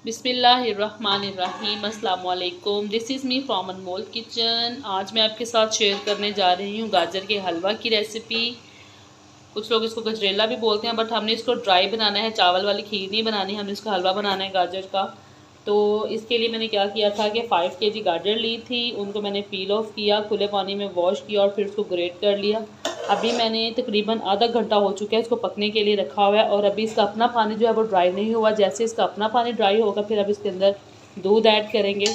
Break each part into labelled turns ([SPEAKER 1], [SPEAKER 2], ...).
[SPEAKER 1] बिस्मिल्लाहिर्रहमानिर्रहीम, अस्सलाम वालेकुम। This is me from Anmol kitchen. आज मैं आपके साथ शेयर करने जा रही हूँ गाजर के हलवा की रेसिपी। कुछ लोग इसको गजरेला भी बोलते हैं, बट हमने इसको ड्राई बनाना है, चावल वाली खीर नहीं बनानी, हमने इसका हलवा बनाना है गाजर का। तो इसके लिए मैंने क्या किया था कि 5 kg गाजर ली थी, उनको मैंने पील ऑफ किया, खुले पानी में वॉश किया और फिर उसको ग्रेट कर लिया। अभी मैंने तकरीबन आधा घंटा हो चुका है इसको पकने के लिए रखा हुआ है, और अभी इसका अपना पानी जो है वो ड्राई नहीं हुआ। जैसे इसका अपना पानी ड्राई होगा फिर अब इसके अंदर दूध ऐड करेंगे।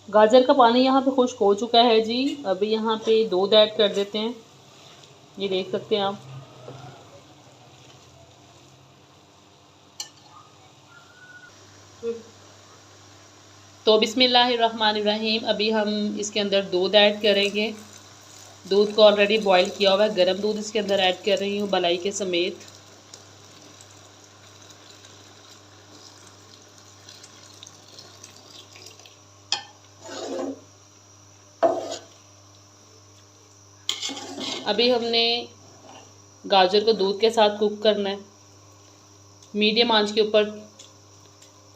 [SPEAKER 1] गाजर का पानी यहाँ पे खुश्क हो चुका है जी। अभी यहाँ पे दूध ऐड कर देते हैं, ये देख सकते हैं आप। तो बिस्मिल्लाहिर्रहमानिर्रहीम, अभी हम इसके अंदर दूध ऐड करेंगे। दूध को ऑलरेडी बॉईल किया हुआ है, गर्म दूध इसके अंदर ऐड कर रही हूँ मलाई के समेत। अभी हमने गाजर को दूध के साथ कुक करना है मीडियम आंच के ऊपर।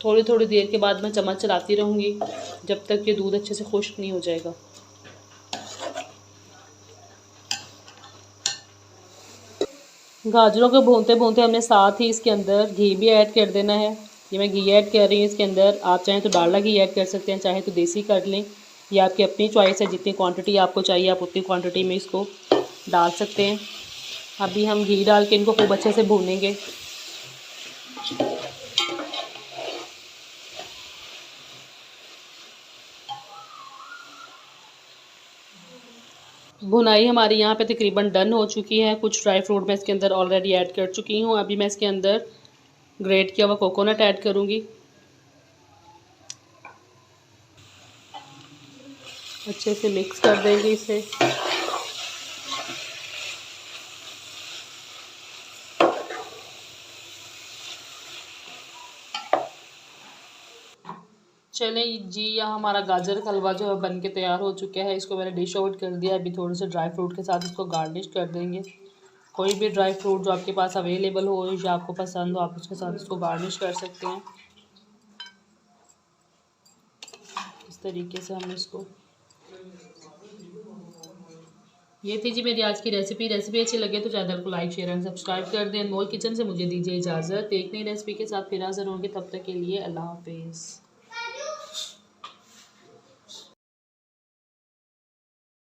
[SPEAKER 1] थोड़ी थोड़ी देर के बाद मैं चम्मच चलाती रहूँगी जब तक ये दूध अच्छे से खुश्क नहीं हो जाएगा। गाजरों को भूनते भूनते हमने साथ ही इसके अंदर घी भी ऐड कर देना है। ये मैं घी ऐड कर रही हूँ इसके अंदर। आप चाहें तो डालडा घी ऐड कर सकते हैं, चाहे तो देसी कर लें, ये आपकी अपनी चॉइस है। जितनी क्वांटिटी आपको चाहिए आप उतनी क्वांटिटी में इसको डाल सकते हैं। अभी हम घी डाल के इनको खूब अच्छे से भूनेंगे। भुनाई हमारी यहाँ पे तकरीबन डन हो चुकी है। कुछ ड्राई फ्रूट मैं इसके अंदर ऑलरेडी ऐड कर चुकी हूँ। अभी मैं इसके अंदर ग्रेट किया हुआ कोकोनट ऐड करूँगी। अच्छे से मिक्स कर देंगे इसे। चलें जी, यहाँ हमारा गाजर का हलवा जो है बन के तैयार हो चुका है। इसको मैंने डिश आउट कर दिया। अभी थोड़े से ड्राई फ्रूट के साथ इसको गार्निश कर देंगे। कोई भी ड्राई फ्रूट जो आपके पास अवेलेबल हो या आपको पसंद हो आप उसके साथ इसको गार्निश कर सकते हैं। इस तरीके से हम इसको। ये थी जी मेरी आज की रेसिपी। रेसिपी अच्छी लगे तो चैनल को लाइक शेयर एंड सब्सक्राइब कर दें। अनमोल किचन से मुझे दीजिए इजाज़त। एक नई रेसिपी के साथ फिर हाज़िर होंगे, तब तक के लिए अल्लाह हाफिज़।